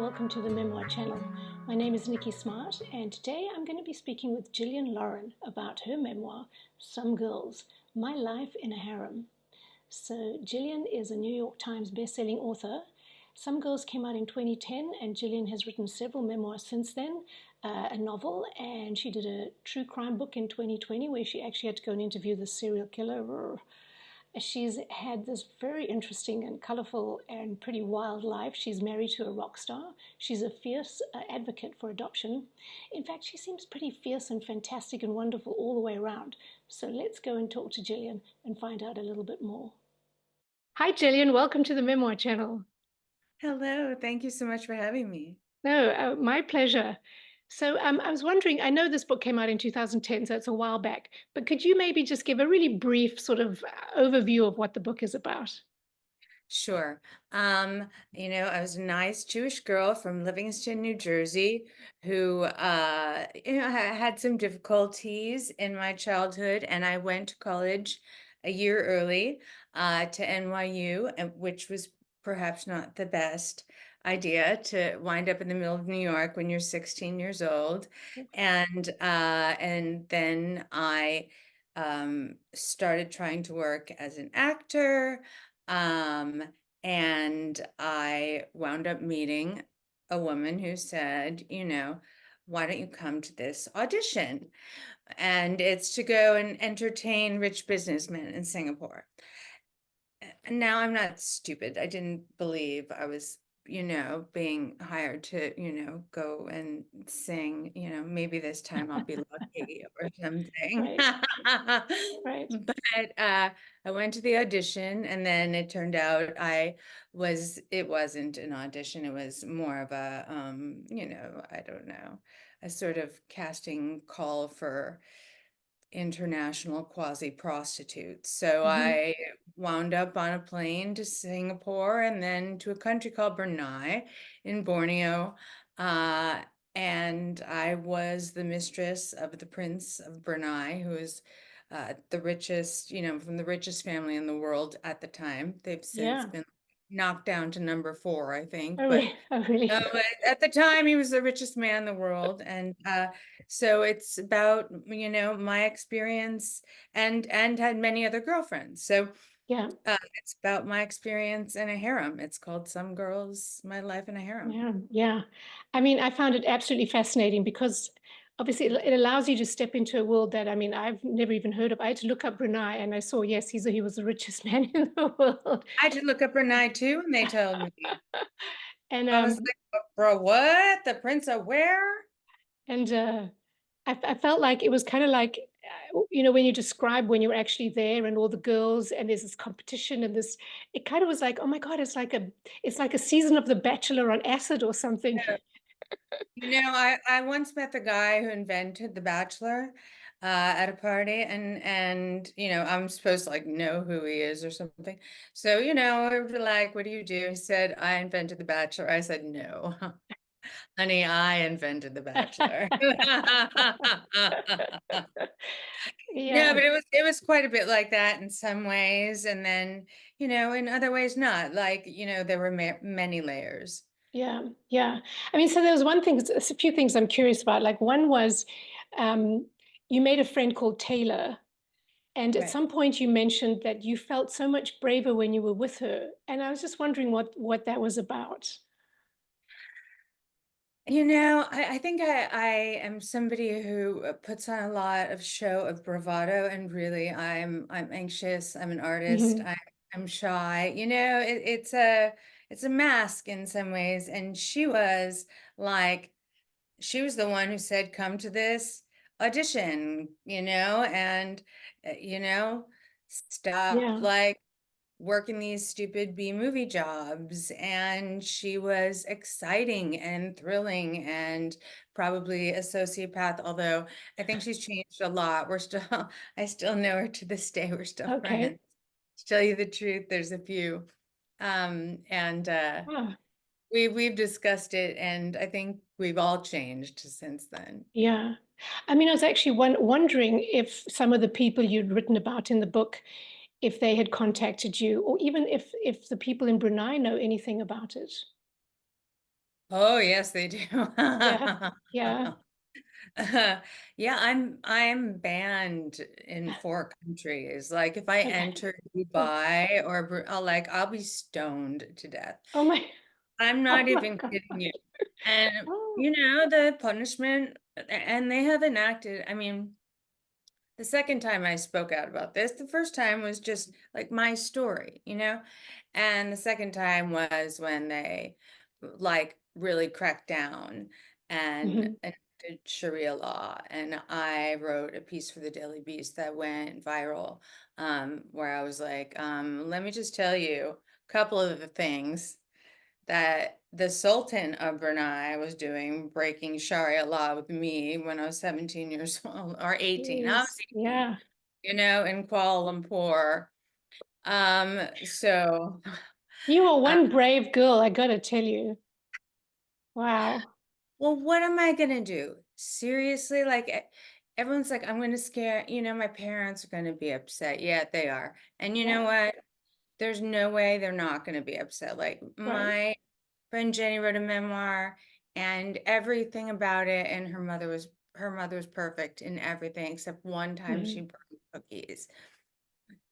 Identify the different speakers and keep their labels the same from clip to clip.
Speaker 1: welcome to the Memoir channel. My name is Nikki Smart, and today I'm going to be speaking with Jillian Lauren about her memoir, Some Girls, My Life in a Harem. So Jillian is a New York Times best-selling author. Some Girls came out in 2010, and Jillian has written several memoirs since then, a novel, and she did a true crime book in 2020 where she actually had to go and interview the serial killer. She's had this very interesting and colorful and pretty wild life. She's married to a rock star. She's a fierce advocate for adoption. In fact, she seems pretty fierce and fantastic and wonderful all the way around. So let's go and talk to Jillian and find out a little bit more. Hi, Jillian. Welcome to the Memoir channel.
Speaker 2: Hello, thank you so much for having me.
Speaker 1: No, my pleasure. So I was wondering, I know this book came out in 2010, so it's a while back, but could you maybe just give a really brief sort of overview of what the book is about?
Speaker 2: Sure. I was a nice Jewish girl from Livingston, New Jersey, who had some difficulties in my childhood, and I went to college a year early to NYU, which was perhaps not the best idea to wind up in the middle of New York when you're 16 years old. And then I started trying to work as an actor. Um, and I wound up meeting a woman who said, why don't you come to this audition? And it's to go and entertain rich businessmen in Singapore. And now I'm not stupid. I didn't believe I was, being hired to, go and sing, maybe this time I'll be lucky or something.
Speaker 1: Right, right.
Speaker 2: But I went to the audition, and then it turned out it wasn't an audition. It was more of a, I don't know, a sort of casting call for international quasi-prostitutes. So
Speaker 1: Mm-hmm.
Speaker 2: I wound up on a plane to Singapore and then to a country called Brunei in Borneo. Uh, and I was the mistress of the Prince of Brunei, who is the richest, from the richest family in the world at the time. They've since
Speaker 1: Yeah.
Speaker 2: been knocked down to number 4, I think.
Speaker 1: Oh,
Speaker 2: But
Speaker 1: oh, really?
Speaker 2: but at the time, he was the richest man in the world, and so it's about my experience, and had many other girlfriends. So
Speaker 1: Yeah,
Speaker 2: it's about my experience in a harem. It's called Some Girls, My Life in a Harem.
Speaker 1: yeah, yeah. I mean, I found it absolutely fascinating because obviously it allows you to step into a world that, I mean, I've never even heard of. I had to look up Brunei and I saw, yes, he was the richest man in the world.
Speaker 2: I had to look up Brunei too, and they told me.
Speaker 1: And
Speaker 2: I was like, bro, what? The Prince of where?
Speaker 1: and I felt like it was kind of like, when you describe when you're actually there and all the girls and there's this competition and this, it kind of was like, oh my God, it's like a season of The Bachelor on acid or something.
Speaker 2: I once met the guy who invented The Bachelor at a party, and I'm supposed to like know who he is or something. So, we were like, what do you do? He said, I invented The Bachelor. I said, no, honey, I invented The Bachelor. No,
Speaker 1: Yeah.
Speaker 2: but it was quite a bit like that in some ways, and then, in other ways not. Like, there were many layers.
Speaker 1: Yeah, yeah. I mean, so there was one thing, there's a few things I'm curious about. Like one was um, you made a friend called Taylor, and at
Speaker 2: Right.
Speaker 1: some point you mentioned that you felt so much braver when you were with her. And I was just wondering what that was about.
Speaker 2: I think I am somebody who puts on a lot of show of bravado, and really I'm anxious. I'm an artist.
Speaker 1: Hmm.
Speaker 2: I'm shy. It's a mask in some ways. And she was the one who said, "Come to this audition," and you know, stop
Speaker 1: Yeah,
Speaker 2: like working these stupid B movie jobs. And she was exciting and thrilling and probably a sociopath, although I think she's changed a lot. I still know her to this day. We're still
Speaker 1: okay.
Speaker 2: friends. To tell you the truth, there's a few. And
Speaker 1: Ah,
Speaker 2: we've discussed it, and I think we've all changed since then.
Speaker 1: yeah. I mean, I was actually wondering if some of the people you'd written about in the book, if they had contacted you, or even if the people in Brunei know anything about it.
Speaker 2: Oh, yes, they do.
Speaker 1: Yeah, yeah.
Speaker 2: Yeah, I'm banned in 4 countries. Like if I
Speaker 1: Okay.
Speaker 2: enter
Speaker 1: Oh,
Speaker 2: Dubai or I'll be stoned to death.
Speaker 1: oh my,
Speaker 2: I'm
Speaker 1: oh
Speaker 2: not
Speaker 1: my
Speaker 2: even
Speaker 1: God.
Speaker 2: kidding you. And
Speaker 1: Oh.
Speaker 2: the punishment, and they have enacted, I mean, the second time I spoke out about this, the first time was just like my story, and the second time was when they like really cracked down and
Speaker 1: Mhm.
Speaker 2: enacted Sharia law. And I wrote a piece for the Daily Beast that went viral, where I was like, let me just tell you a couple of the things that the Sultan of Brunei was doing, breaking Sharia law with me when I was 17 years old, or 18. I was
Speaker 1: Jeez.
Speaker 2: 18,
Speaker 1: Yeah.
Speaker 2: in Kuala Lumpur. So,
Speaker 1: You are
Speaker 2: uh,
Speaker 1: one brave girl, I gotta tell you. Wow.
Speaker 2: well, what am I gonna do? Seriously, like everyone's like, I'm gonna scare, my parents are gonna be upset. Yeah, they are. And you know
Speaker 1: Yeah.
Speaker 2: what? There's no way they're not gonna be upset. Like
Speaker 1: Right.
Speaker 2: my friend Jenny wrote a memoir and everything about it, and her mother was perfect in everything except one time she
Speaker 1: Mhm.
Speaker 2: burned cookies.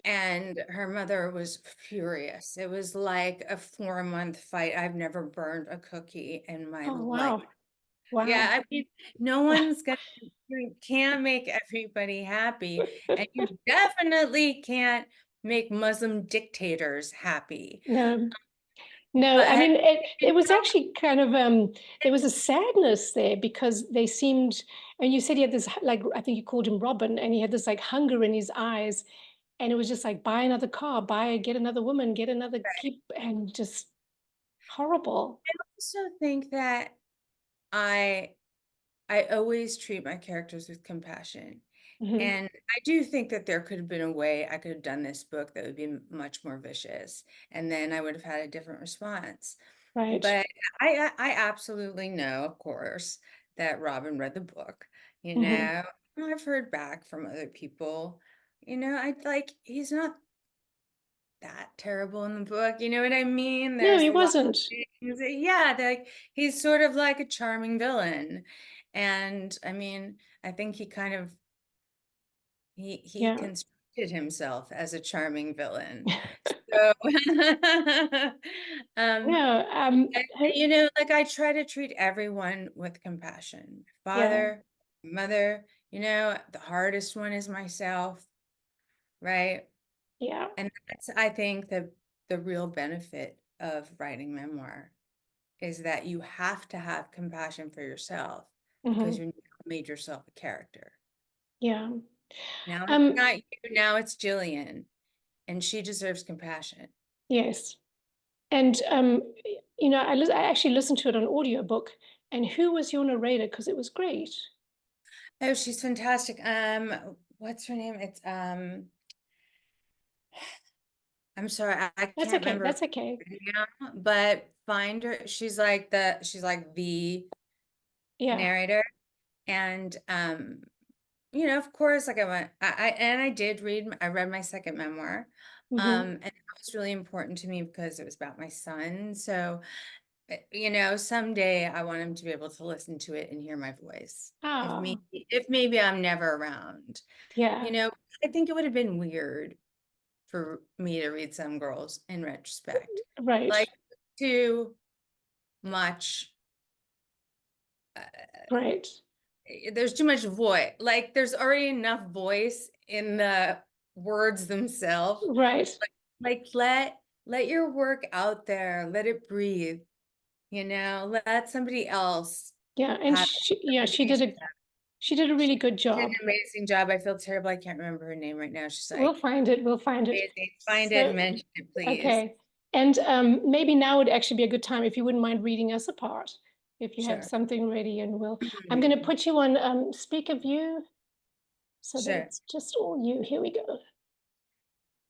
Speaker 2: And her mother was furious. It was like a 4-month fight. I've never burned a cookie in my
Speaker 1: Oh,
Speaker 2: life.
Speaker 1: wow.
Speaker 2: Yeah,
Speaker 1: Wow.
Speaker 2: I mean, no one's gonna, you can't make everybody happy, and you definitely can't make Muslim dictators happy.
Speaker 1: No, no.
Speaker 2: But
Speaker 1: I
Speaker 2: have
Speaker 1: mean,
Speaker 2: you
Speaker 1: it was actually kind of there was a sadness there because they seemed, and you said he had this like I think you called him Robin, and he had this like hunger in his eyes, and it was just like buy another car, get another woman, get another keep, and just horrible.
Speaker 2: I also think that I I always treat my characters with compassion.
Speaker 1: Hmm.
Speaker 2: And I do think that there could have been a way I could have done this book that would be much more vicious, and then I would have had a different response.
Speaker 1: Right.
Speaker 2: But I absolutely know, of course, that Robin read the book. You
Speaker 1: Hmm.
Speaker 2: know, I've heard back from other people. I like he's not that terrible in the book. You know what I mean?
Speaker 1: No,
Speaker 2: There's
Speaker 1: he
Speaker 2: a lot
Speaker 1: wasn't.
Speaker 2: of things. Yeah, like he's sort of like a charming villain. And I mean, I think he kind of he
Speaker 1: Yeah.
Speaker 2: constructed himself as a charming villain. So um
Speaker 1: No.
Speaker 2: like I try to treat everyone with compassion.
Speaker 1: Yeah.
Speaker 2: Father, mother, the hardest one is myself, right?
Speaker 1: Yeah.
Speaker 2: And that's, I think, the real benefit of writing memoir is that you have to have compassion for yourself because
Speaker 1: Hmm.
Speaker 2: you made yourself a character.
Speaker 1: Yeah.
Speaker 2: Now it's
Speaker 1: Um.
Speaker 2: not you, now it's Jillian, and she deserves compassion.
Speaker 1: Yes. And I actually listened to it on audiobook. And who was your narrator? Because it was great.
Speaker 2: Oh, she's fantastic. What's her name? It's I'm sorry, I
Speaker 1: That's
Speaker 2: can't
Speaker 1: okay.
Speaker 2: remember
Speaker 1: That's okay.
Speaker 2: right now, but find her. She's like the
Speaker 1: Yeah.
Speaker 2: narrator. And of course, like I did I read my second memoir.
Speaker 1: Hmm.
Speaker 2: And that was really important to me because it was about my son. So, someday I want him to be able to listen to it and hear my voice.
Speaker 1: Ah,
Speaker 2: If maybe I'm never around, you
Speaker 1: yeah.
Speaker 2: know, I think it would have been weird for me to read Some Girls in retrospect.
Speaker 1: Right.
Speaker 2: Like too much, uh,
Speaker 1: Right.
Speaker 2: there's too much voice. Like there's already enough voice in the words themselves.
Speaker 1: Right.
Speaker 2: Like let your work out there, let it breathe, let somebody else
Speaker 1: Yeah. And
Speaker 2: have
Speaker 1: she, yeah,
Speaker 2: it.
Speaker 1: she did a really good
Speaker 2: She did
Speaker 1: job.
Speaker 2: an amazing job. I feel terrible. I can't remember her name right now. She's
Speaker 1: We'll
Speaker 2: like
Speaker 1: find it. We'll find it.
Speaker 2: amazing. Find it and
Speaker 1: So,
Speaker 2: mention it, please.
Speaker 1: okay. And maybe now would actually be a good time if you wouldn't mind reading us a part, if you have
Speaker 2: Sure.
Speaker 1: something ready, and I'm going to
Speaker 2: Mhm.
Speaker 1: put you on speaker view so that
Speaker 2: Sure.
Speaker 1: it's just all you. Here we go.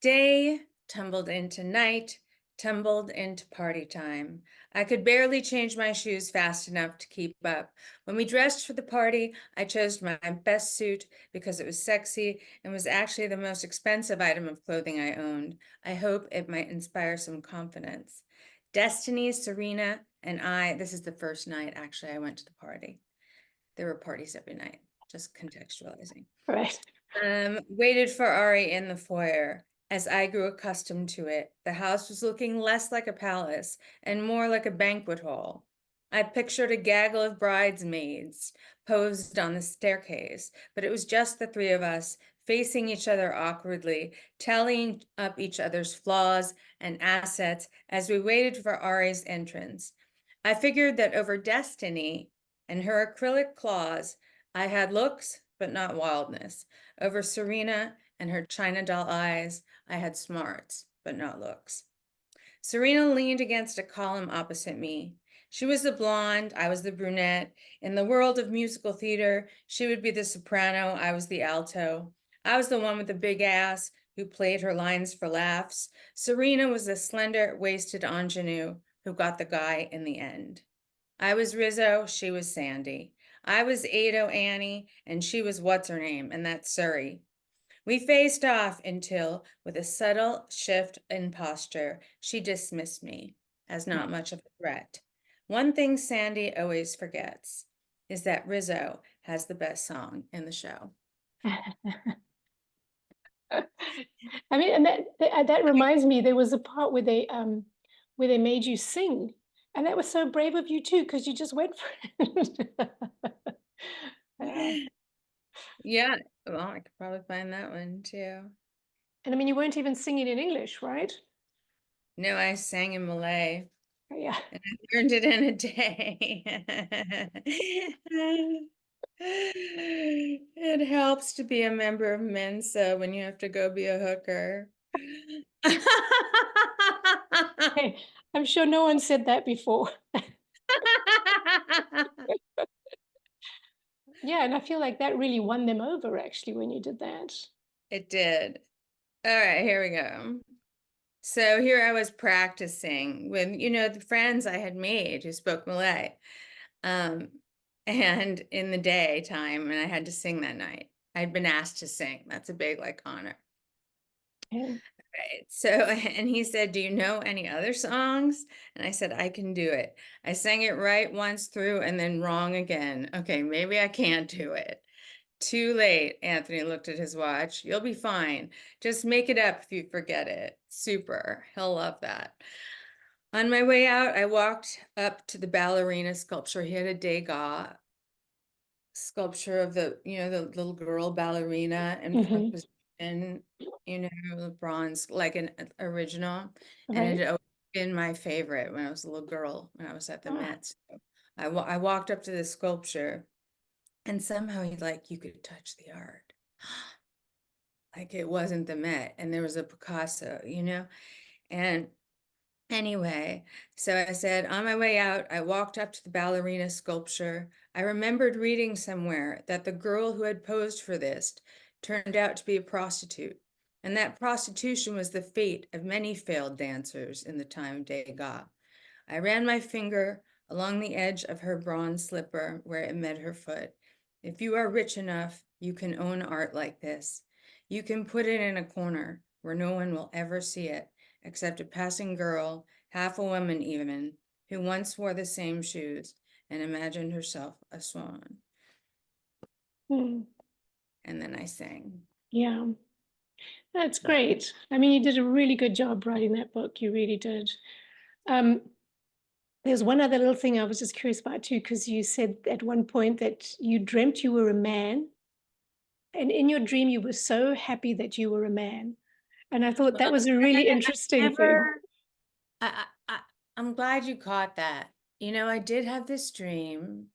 Speaker 2: Day tumbled into night, tumbled into party time. I could barely change my shoes fast enough to keep up. When we dressed for the party, I chose my best suit because it was sexy and was actually the most expensive item of clothing I owned. I hope it might inspire some confidence. Destiny, Serena, and I, this is the first night, actually, I went to the party. There were parties every night, just contextualizing.
Speaker 1: Right.
Speaker 2: Waited for Ari in the foyer. As I grew accustomed to it, the house was looking less like a palace and more like a banquet hall. I pictured a gaggle of bridesmaids posed on the staircase, but it was just the three of us, facing each other awkwardly, tallying up each other's flaws and assets as we waited for Ari's entrance. I figured that over Destiny and her acrylic claws, I had looks, but not wildness. Over Serena and her China doll eyes, I had smarts, but not looks. Serena leaned against a column opposite me. She was the blonde, I was the brunette. In the world of musical theater, she would be the soprano, I was the alto. I was the one with the big ass who played her lines for laughs. Serena was the slender, waisted ingenue who got the guy in the end. I was Rizzo, she was Sandy. I was Ado Annie, and she was what's her name, and that's Surrey. We faced off until, with a subtle shift in posture, she dismissed me as not much of a threat. One thing Sandy always forgets is that Rizzo has the best song in the show.
Speaker 1: I mean, and that reminds me, there was a part where they made you sing, and that was so brave of you too, because you just went for it. Yeah.
Speaker 2: Yeah, well, I could probably find that one too.
Speaker 1: And I mean, you weren't even singing in English, right?
Speaker 2: No, I sang in Malay.
Speaker 1: Yeah.
Speaker 2: And I learned it in a day. It helps to be a member of Mensa when you have to go be a hooker.
Speaker 1: Hey, I'm sure no one said that before. Yeah, and I feel like that really won them over actually when you did that.
Speaker 2: It did. All right, here we go. So here I was practicing with, the friends I had made who spoke Malay. And in the daytime, and I had to sing that night. I'd been asked to sing. That's a big honor.
Speaker 1: Okay.
Speaker 2: Right. So, and he said, "Do you know any other songs?" And I said, "I can do it." I sang it right once through and then wrong again. Okay, maybe I can't do it. Too late. Anthony looked at his watch. "You'll be fine. Just make it up if you forget it." Super. He'll love that. On my way out, I walked up to the ballerina sculpture. He had a Degas sculpture of the little girl ballerina in front
Speaker 1: Mm-hmm.
Speaker 2: position, the bronze, like an original. And it
Speaker 1: Right.
Speaker 2: had always been my favorite when I was a little girl, when I was at the
Speaker 1: Ah,
Speaker 2: Met. So I walked up to the sculpture, and somehow you could touch the art. Like it wasn't the Met, and there was a Picasso, and anyway, so I said, on my way out, I walked up to the ballerina sculpture. I remembered reading somewhere that the girl who had posed for this turned out to be a prostitute, and that prostitution was the fate of many failed dancers in the time of Degas. I ran my finger along the edge of her bronze slipper where it met her foot. If you are rich enough, you can own art like this. You can put it in a corner where no one will ever see it, except a passing girl, half a woman even, who once wore the same shoes and imagined herself a swan.
Speaker 1: mm,
Speaker 2: And then I sang.
Speaker 1: yeah, that's great. I mean, you did a really good job writing that book. You really did. Um, there's one other little thing I was just curious about too, because you said at one point that you dreamt you were a man, and in your dream you were so happy that you were a man. And I thought that was a really
Speaker 2: I
Speaker 1: interesting thing.
Speaker 2: never, I, I'm glad you caught that. I did have this dream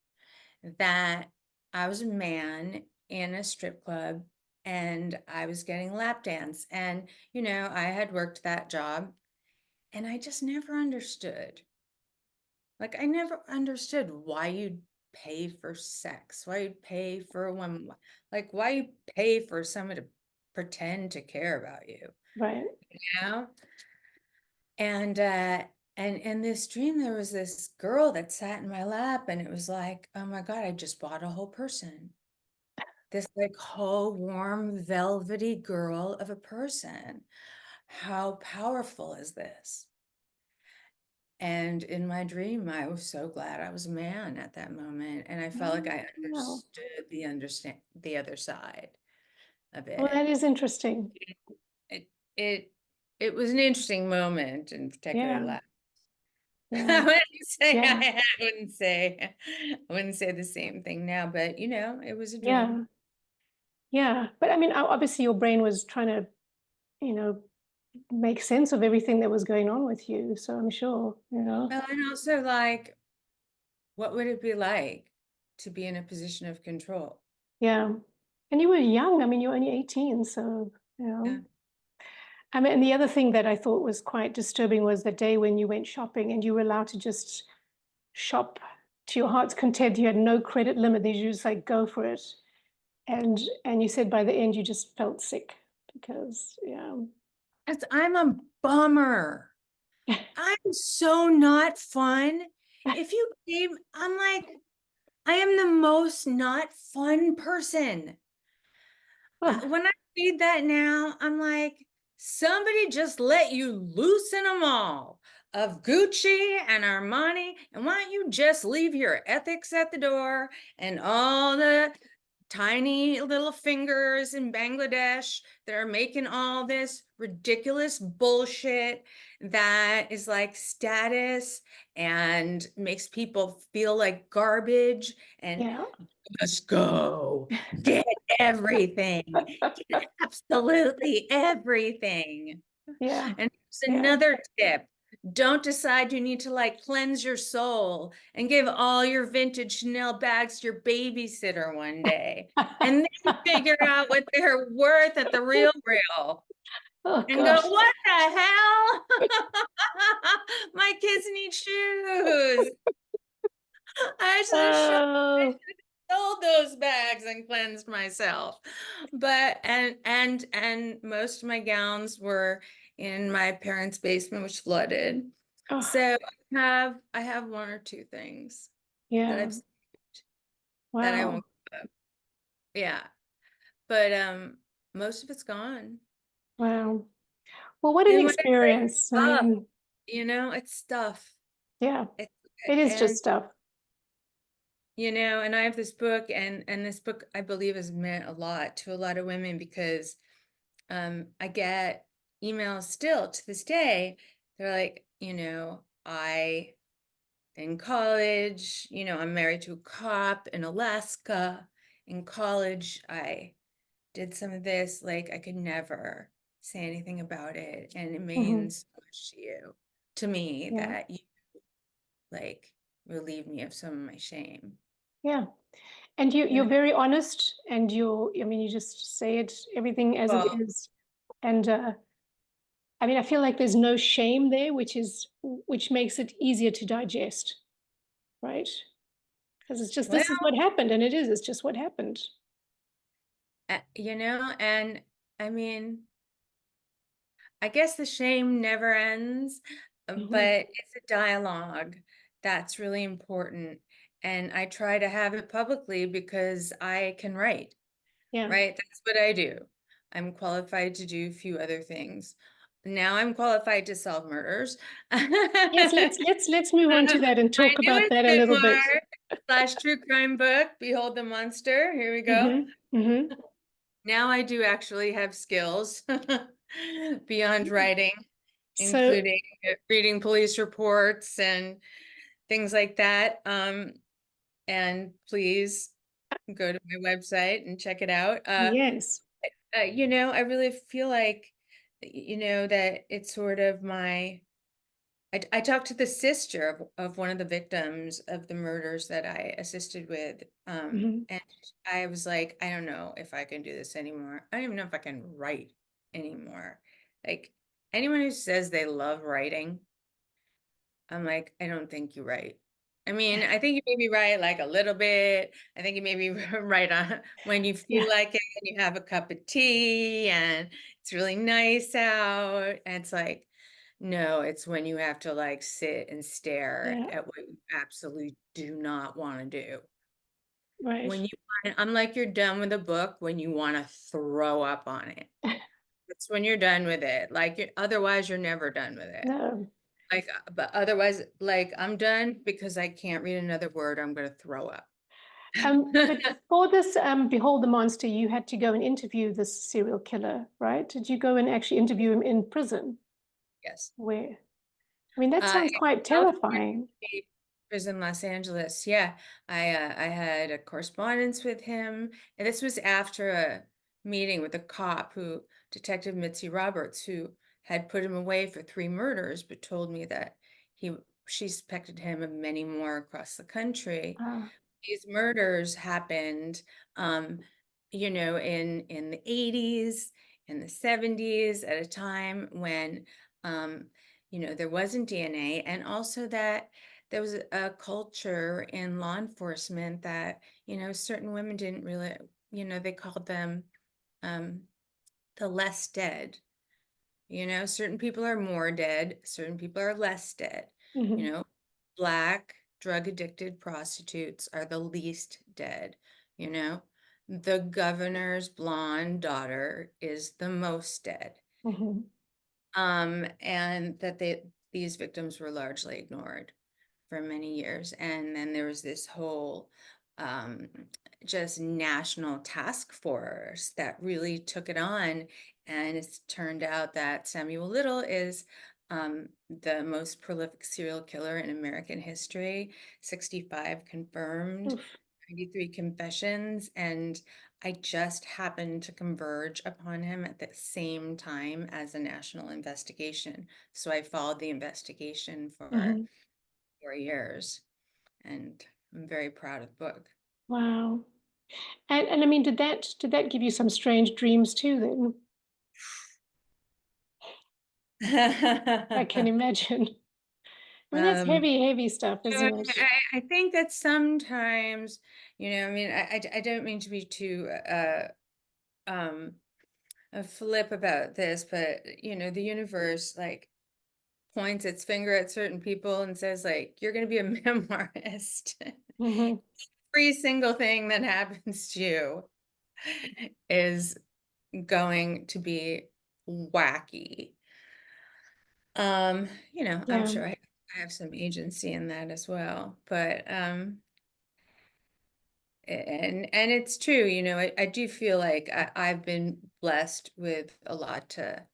Speaker 2: that I was a man in a strip club and I was getting lap dance. And, I had worked that job and I just never understood. Like, I never understood why you'd pay for sex, why you'd pay for a woman, like, why you pay for someone to pretend to care about you,
Speaker 1: Right.
Speaker 2: you know? And in this dream, there was this girl that sat in my lap, and it was like, oh my God, I just bought a whole person. This whole warm, velvety girl of a person. How powerful is this? And in my dream, I was so glad I was a man at that moment. And I felt like I
Speaker 1: Wow.
Speaker 2: understood the other side of
Speaker 1: Well,
Speaker 2: it.
Speaker 1: that is interesting.
Speaker 2: It it it was an interesting moment in particular.
Speaker 1: Yeah.
Speaker 2: I
Speaker 1: Yeah.
Speaker 2: wouldn't say
Speaker 1: Yeah.
Speaker 2: I wouldn't say the same thing now, but it was a dream.
Speaker 1: Yeah. Yeah. But I mean, obviously your brain was trying to, you know, make sense of everything that was going on with you. So I'm sure,
Speaker 2: Well, and also like, what would it be like to be in a position of control?
Speaker 1: Yeah. And you were young. I mean, you're only 18. So,
Speaker 2: Yeah.
Speaker 1: I mean, and the other thing that I thought was quite disturbing was the day when you went shopping and you were allowed to just shop to your heart's content. You had no credit limit. You just like go for it. And you said by the end you just felt sick because, yeah.
Speaker 2: I'm a bummer. I'm so not fun. If you gave, I'm like, I am the most not fun person.
Speaker 1: Oh,
Speaker 2: When I read that now, I'm like, somebody just let you loose in a mall of Gucci and Armani, and why don't you just leave your ethics at the door and all the tiny little fingers in Bangladesh that are making all this ridiculous bullshit that is like status and makes people feel like garbage and
Speaker 1: yeah.
Speaker 2: just go get everything, get absolutely everything.
Speaker 1: Yeah.
Speaker 2: And there's
Speaker 1: Yeah.
Speaker 2: another tip. Don't decide you need to like cleanse your soul and give all your vintage Chanel bags to your babysitter one day and then figure out what they're worth at the real
Speaker 1: Oh
Speaker 2: and go,
Speaker 1: gosh.
Speaker 2: what the hell? My kids need shoes. I should have
Speaker 1: Oh,
Speaker 2: sold those bags and cleansed myself. But and most of my gowns were in my parents' basement, which flooded.
Speaker 1: oh,
Speaker 2: So I have one or two things that
Speaker 1: yeah.
Speaker 2: I've that I
Speaker 1: Wow.
Speaker 2: won't give up. Yeah. But most of it's gone.
Speaker 1: Wow. Well, what an
Speaker 2: And when I say
Speaker 1: experience. I
Speaker 2: stuff,
Speaker 1: mean,
Speaker 2: it's stuff.
Speaker 1: yeah,
Speaker 2: It's
Speaker 1: it is just
Speaker 2: and
Speaker 1: stuff.
Speaker 2: and I have this book and this book I believe has meant a lot to a lot of women because I get emails still to this day. They're like, I in college, I'm married to a cop in Alaska. In college, I did some of this. Like, I could never say anything about it. And it
Speaker 1: Hmm.
Speaker 2: means so much to you, to me,
Speaker 1: Yeah.
Speaker 2: that you like relieve me of some of my shame.
Speaker 1: Yeah. And you,
Speaker 2: You
Speaker 1: you're
Speaker 2: know?
Speaker 1: very honest and I mean, you just say it, everything as it
Speaker 2: Well,
Speaker 1: is. And I mean, I feel like there's no shame there, which makes it easier to digest, right? Because it's just,
Speaker 2: well,
Speaker 1: this is what happened, and it's just what happened.
Speaker 2: and I mean, I guess the shame never ends,
Speaker 1: Hmm.
Speaker 2: but it's a dialogue that's really important. And I try to have it publicly because I can write,
Speaker 1: Yeah.
Speaker 2: right? That's what I do. I'm qualified to do a few other things. Now I'm qualified to solve murders.
Speaker 1: Yes,
Speaker 2: My
Speaker 1: let's move on to that and talk about
Speaker 2: newest
Speaker 1: that a little bit.
Speaker 2: memoir slash true crime book, Behold the Monster. Here we go.
Speaker 1: Hmm. Hmm.
Speaker 2: Now I do actually have skills beyond writing,
Speaker 1: So
Speaker 2: including reading police reports and things like that. And please go to my website and check it out.
Speaker 1: yes.
Speaker 2: I really feel like, that it's sort of I talked to the sister of one of the victims of the murders that I assisted with.
Speaker 1: Hmm.
Speaker 2: And I was like, I don't know if I can do this anymore. I don't even know if I can write anymore. Like anyone who says they love writing, I'm like, I don't think you write. I mean, I think you maybe write like a little bit. I think you maybe write on when you feel
Speaker 1: Yeah.
Speaker 2: like it and you have a cup of tea and it's really nice out. And it's like, no, it's when you have to like sit and stare
Speaker 1: Yeah.
Speaker 2: at what you absolutely do not want to do.
Speaker 1: Right.
Speaker 2: When I'm like, you're done with a book when you want to throw up on it. That's when you're done with it. Like, otherwise, you're never done with it.
Speaker 1: No.
Speaker 2: Like, but otherwise, like, I'm done because I can't read another word. I'm going to throw up.
Speaker 1: But for this Behold the Monster, you had to go and interview this serial killer, right? Did you go and actually interview him in prison?
Speaker 2: Yes.
Speaker 1: Where? I mean, that
Speaker 2: In
Speaker 1: sounds quite
Speaker 2: California
Speaker 1: terrifying.
Speaker 2: State Prison, Los Angeles. Yeah, I had a correspondence with him, and this was after a meeting with a cop who, Detective Mitzi Roberts, who had put him away for 3 murders, but told me that he she suspected him of many more across the country.
Speaker 1: Ah,
Speaker 2: These murders happened, um, in the 80s, in the 70s, at a time when, there wasn't DNA, and also that there was a culture in law enforcement that, certain women didn't really, they called them, um, the less dead. Certain people are more dead, certain people are less dead. You
Speaker 1: mhm,
Speaker 2: know, Black drug addicted prostitutes are the least dead, you know. The governor's blonde daughter is the most dead.
Speaker 1: mhm,
Speaker 2: And that these victims were largely ignored for many years. And then there was this whole um, just national task force that really took it on. And it's turned out that Samuel Little is the most prolific serial killer in American history, 65 confirmed,
Speaker 1: oof,
Speaker 2: 93 confessions. And I just happened to converge upon him at the same time as a national investigation. So I followed the investigation for
Speaker 1: mhm.
Speaker 2: 4 years, and I'm very proud of the book.
Speaker 1: Wow. And I mean, did that give you some strange dreams too then? I can imagine. I mean, that's
Speaker 2: Um,
Speaker 1: heavy, heavy stuff,
Speaker 2: so
Speaker 1: isn't it?
Speaker 2: I think that sometimes, I mean, I don't mean to be too um a flip about this, but the universe like points its finger at certain people and says like, you're going to be a memoirist.
Speaker 1: Hmm.
Speaker 2: Every single thing that happens to you is going to be wacky. I'm
Speaker 1: Yeah,
Speaker 2: sure I have some agency in that as well, but and it's true, I do feel like I've been blessed with a lot to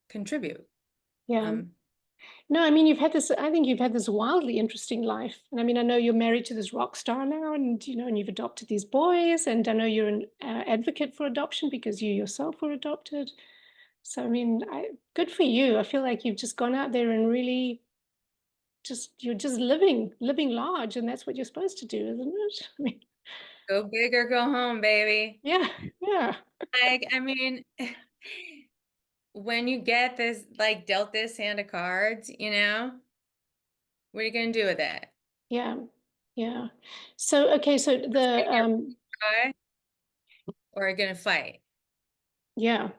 Speaker 2: contribute.
Speaker 1: yeah.
Speaker 2: Um,
Speaker 1: No, I mean, I think you've had this wildly interesting life. And I mean, I know you're married to this rock star now, and, and you've adopted these boys, and I know you're an advocate for adoption because you yourself were adopted. So, I mean, good for you. I feel like you've just gone out there and really you're just living large, and that's what you're supposed to do, isn't it? I mean,
Speaker 2: Go big or go home, baby.
Speaker 1: yeah, yeah,
Speaker 2: Like, I mean, when you get this, like, dealt this hand of cards, what are you gonna do with it?
Speaker 1: yeah, yeah. So, okay, so
Speaker 2: Sit here cry, or are you gonna fight?
Speaker 1: yeah.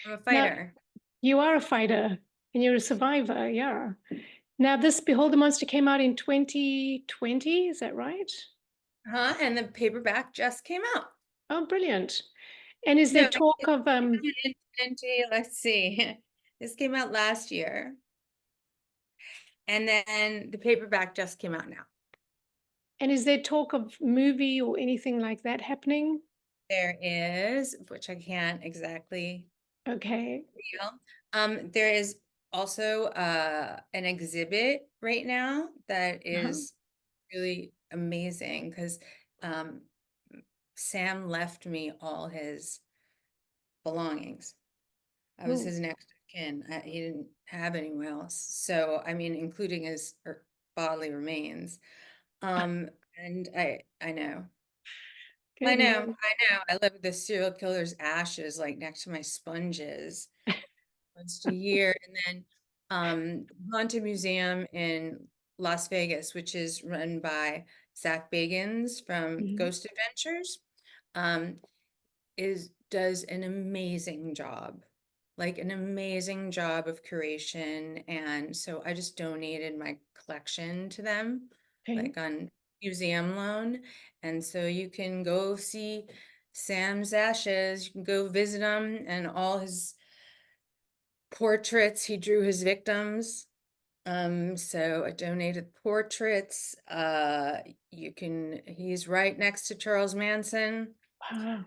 Speaker 2: I'm a
Speaker 1: Now,
Speaker 2: fighter.
Speaker 1: you are a fighter and you're a survivor, yeah. Now, this Behold the Monster came out in 2020, is that right?
Speaker 2: Huh? And the paperback just came out.
Speaker 1: Oh, brilliant. And is there
Speaker 2: No,
Speaker 1: talk of
Speaker 2: let's see. This came out last year, and then the paperback just came out now.
Speaker 1: and is there talk of movie or anything like that happening?
Speaker 2: There is, which I can't exactly
Speaker 1: Okay.
Speaker 2: reveal. There is also an exhibit right now that
Speaker 1: Uh-huh.
Speaker 2: is really amazing because um, Sam left me all his belongings. I was
Speaker 1: Oh,
Speaker 2: his next of kin. He didn't have anyone else. So, I mean, including his bodily remains. And I know, I know,
Speaker 1: goodness.
Speaker 2: I know. I live with the serial killer's ashes like next to my sponges once a year. And then Haunted Museum in Las Vegas, which is run by Zach Bagans from
Speaker 1: Mhm.
Speaker 2: Ghost Adventures. Um, does an amazing job, like an amazing job of curation. And so I just donated my collection to them,
Speaker 1: Okay.
Speaker 2: like on museum loan. And so you can go see Sam's ashes, you can go visit him and all his portraits he drew his victims. So I donated portraits. He's right next to Charles Manson.
Speaker 1: Wow.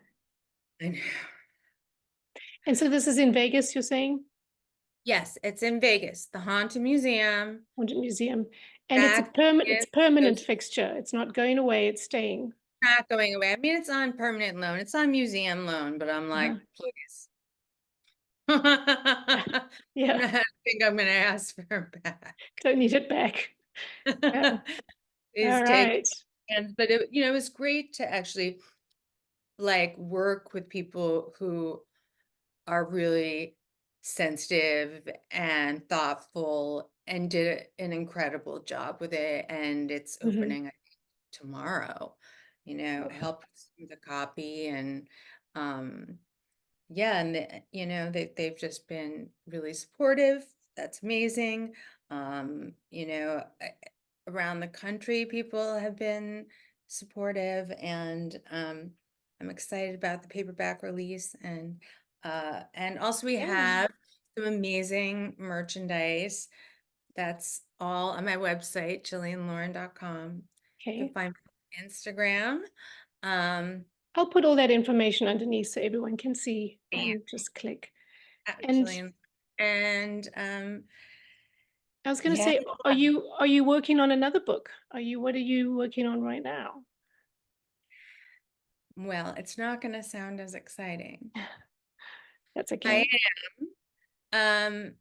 Speaker 2: I know.
Speaker 1: And so this is in Vegas, you're saying?
Speaker 2: Yes, it's in Vegas, the Haunted Museum.
Speaker 1: Haunted Museum. And
Speaker 2: Back
Speaker 1: it's
Speaker 2: is
Speaker 1: permanent
Speaker 2: those
Speaker 1: fixture. It's not going away, it's staying.
Speaker 2: not going away. I mean, it's on permanent loan. It's on museum loan, but I'm like,
Speaker 1: Uh-huh.
Speaker 2: please. I
Speaker 1: Yeah,
Speaker 2: think I'm gonna ask for it back.
Speaker 1: don't need it back. Yeah.
Speaker 2: Please
Speaker 1: All
Speaker 2: take it.
Speaker 1: right.
Speaker 2: And but it was great to actually like work with people who are really sensitive and thoughtful and did an incredible job with it. And it's
Speaker 1: Hmm.
Speaker 2: opening, I think, tomorrow. I helped with the copy and um yeah, and they've just been really supportive. That's amazing. Around the country, people have been supportive, and I'm excited about the paperback release. And also we
Speaker 1: Yeah.
Speaker 2: have some amazing merchandise. That's all on my website, jillianlauren.com. You can
Speaker 1: Okay.
Speaker 2: find me on Instagram. Um,
Speaker 1: I'll put all that information underneath so everyone can see and just click. And
Speaker 2: Jillian. And
Speaker 1: I was going to
Speaker 2: yeah,
Speaker 1: say, are you working on another book? What are you working on right now?
Speaker 2: well, it's not going to sound as exciting.
Speaker 1: That's
Speaker 2: I
Speaker 1: okay.
Speaker 2: um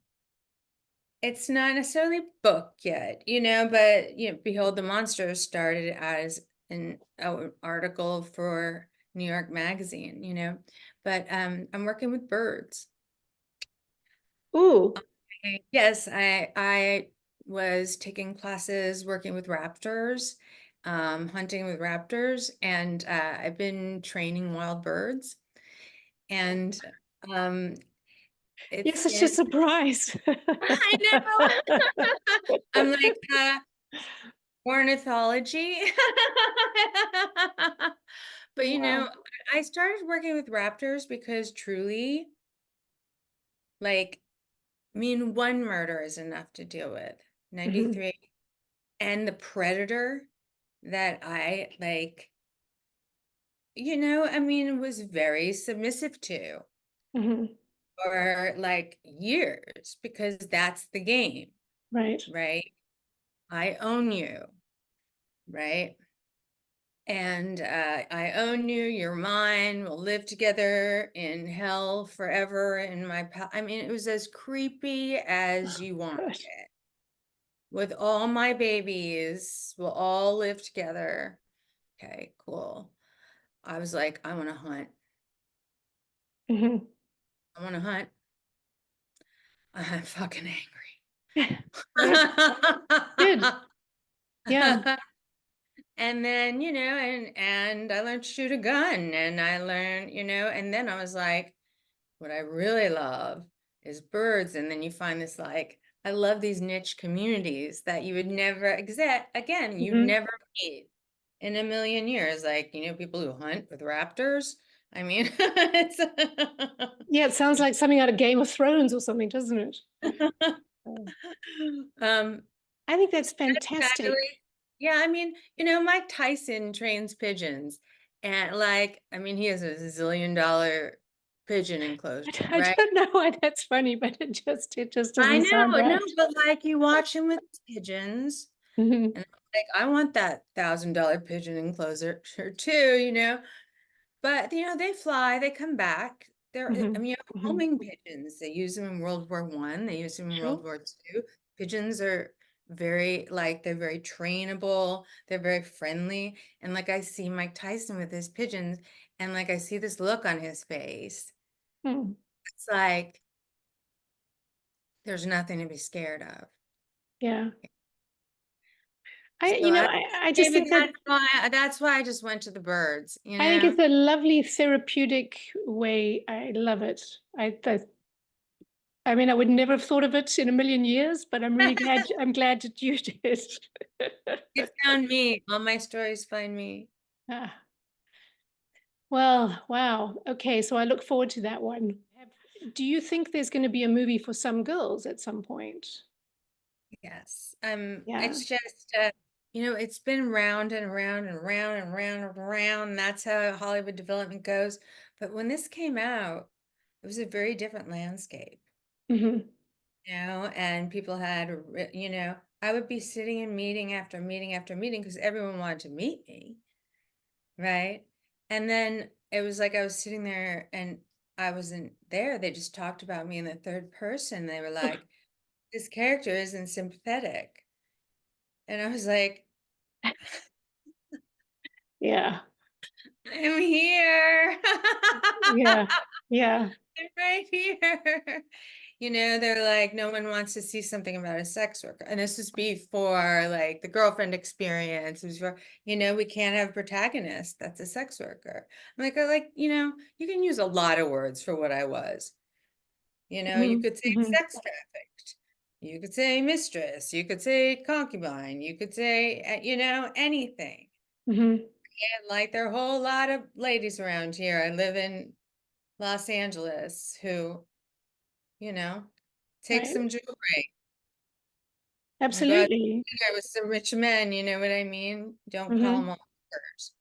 Speaker 2: it's not necessarily book yet, but Behold the Monster started as an article for New York Magazine, but I'm working with birds.
Speaker 1: Ooh,
Speaker 2: Yes, I was taking classes working with raptors, hunting with raptors, and I've been training wild birds. And um,
Speaker 1: you're
Speaker 2: it's
Speaker 1: such a surprise.
Speaker 2: I know. I'm like ornithology, but
Speaker 1: Wow.
Speaker 2: I started working with raptors because truly, like, I mean, one murder is enough to deal with.
Speaker 1: Hmm.
Speaker 2: 93. And the predator that I like, I mean, was very submissive to
Speaker 1: Hmm.
Speaker 2: for like years because that's the game,
Speaker 1: Right.
Speaker 2: right? I own you, right? And I own you, you're mine, we'll live together in hell forever in I mean, it was as creepy as you want
Speaker 1: Good.
Speaker 2: it. With all my babies, we'll all live together. Okay, cool. I was like, I want to hunt.
Speaker 1: Hmm.
Speaker 2: I want to hunt. I'm fucking
Speaker 1: Right. Good.
Speaker 2: angry.
Speaker 1: Yeah.
Speaker 2: And then, and I learned to shoot a gun and I learned, and then I was like, what I really love is birds. And then you find this like, I love these niche communities that you would never again, you'd
Speaker 1: Hmm.
Speaker 2: never meet in a million years. Like, people who hunt with raptors. I mean, it's
Speaker 1: Yeah, it sounds like something out of Game of Thrones or something, doesn't it? Oh,
Speaker 2: um,
Speaker 1: I think
Speaker 2: so
Speaker 1: that's
Speaker 2: that's
Speaker 1: fantastic.
Speaker 2: fabulous. Yeah, I mean, Mike Tyson trains pigeons, and like, I mean, he has a $1 zillion pigeon enclosure,
Speaker 1: I
Speaker 2: right?
Speaker 1: don't know why that's funny, but it just
Speaker 2: I
Speaker 1: doesn't sound
Speaker 2: know, no,
Speaker 1: right.
Speaker 2: but like you watch him with his pigeons,
Speaker 1: Hmm.
Speaker 2: and like, I want that $1,000 pigeon enclosure too. But they fly, they come back.
Speaker 1: Hmm.
Speaker 2: I mean,
Speaker 1: Hmm.
Speaker 2: homing pigeons. They use them in World War One. They use them in
Speaker 1: Sure.
Speaker 2: World War Two. Pigeons are they're very trainable. They're very friendly. And like I see Mike Tyson with his pigeons, and like I see this look on his face.
Speaker 1: Hmm.
Speaker 2: It's like there's nothing to be scared of.
Speaker 1: Yeah.
Speaker 2: So
Speaker 1: I just
Speaker 2: maybe
Speaker 1: think that
Speaker 2: that's why I just went to the birds,
Speaker 1: I think it's a lovely therapeutic way. I love it. I mean, I would never have thought of it in a million years, but I'm really glad. I'm glad that you did.
Speaker 2: You found me. All my stories find me.
Speaker 1: Ah, well, wow. Okay, so I look forward to that one. Do you think there's going to be a movie for Some Girls at some point?
Speaker 2: Yes.
Speaker 1: Yeah.
Speaker 2: It's just, it's been round and round and round and round and round. And that's how Hollywood development goes. But when this came out, it was a very different landscape,
Speaker 1: Hmm.
Speaker 2: and people had, I would be sitting in meeting after meeting after meeting because everyone wanted to meet me, right? And then it was like I was sitting there and I wasn't there. They just talked about me in the third person. They were like, this character isn't sympathetic. And I was like,
Speaker 1: Yeah.
Speaker 2: I'm here.
Speaker 1: Yeah. Yeah.
Speaker 2: I'm right here. They're like, no one wants to see something about a sex worker. And this was before like the girlfriend experience. It was for, we can't have a protagonist that's a sex worker. I'm like, you can use a lot of words for what I was. You
Speaker 1: Hmm.
Speaker 2: could say
Speaker 1: Hmm.
Speaker 2: sex trafficked. You could say mistress. You could say concubine. You could say, anything.
Speaker 1: Hmm.
Speaker 2: And like there are a whole lot of ladies around here. I live in Los Angeles who, you know, take
Speaker 1: Right.
Speaker 2: some jewelry. I go out to
Speaker 1: Absolutely.
Speaker 2: dinner with some rich men, you know what I mean? Don't call them
Speaker 1: Hmm.
Speaker 2: all hookers.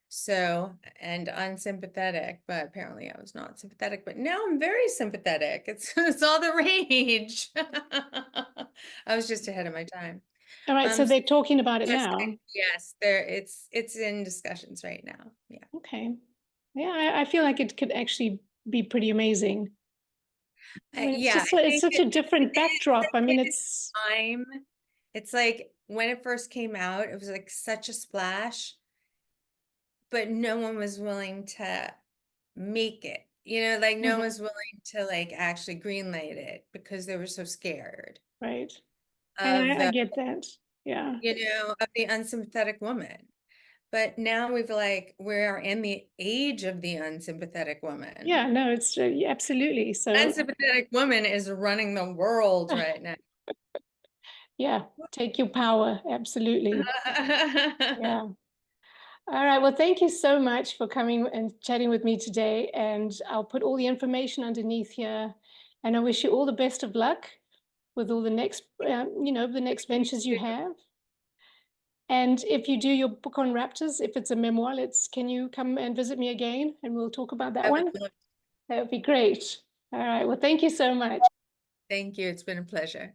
Speaker 2: So, and unsympathetic, but apparently I was not sympathetic, but now I'm very sympathetic. It's all the rage. I was just ahead of my time.
Speaker 1: All right. So
Speaker 2: So
Speaker 1: they're talking about it
Speaker 2: yes,
Speaker 1: now.
Speaker 2: it's in discussions right now. Yeah.
Speaker 1: Okay. Yeah, I feel like it could actually be pretty amazing. I mean, it's
Speaker 2: Yeah,
Speaker 1: just
Speaker 2: I
Speaker 1: it's
Speaker 2: think
Speaker 1: such
Speaker 2: it,
Speaker 1: a
Speaker 2: it
Speaker 1: different
Speaker 2: is
Speaker 1: backdrop. I mean,
Speaker 2: like its
Speaker 1: it's
Speaker 2: time. It's like when it first came out, it was like such a splash, but no one was willing to make it. Like no one
Speaker 1: Mhm.
Speaker 2: was willing to like actually greenlight it because they were so scared
Speaker 1: Right. And
Speaker 2: of
Speaker 1: I
Speaker 2: the,
Speaker 1: get that. Yeah.
Speaker 2: of the unsympathetic woman. But now we're in the age of the unsympathetic woman.
Speaker 1: Yeah, no, it's yeah, absolutely. So,
Speaker 2: Unsympathetic woman is running the world right now.
Speaker 1: yeah, take your power. Absolutely. Yeah. All right. Well, thank you so much for coming and chatting with me today. And I'll put all the information underneath here. And I wish you all the best of luck with all the next, the next ventures you have. And if you do your book on raptors, if it's a memoir, can you come and visit me again and we'll talk about that
Speaker 2: I would
Speaker 1: one?
Speaker 2: love.
Speaker 1: That would be great. All right. Well, thank you so much.
Speaker 2: Thank you. It's been a pleasure.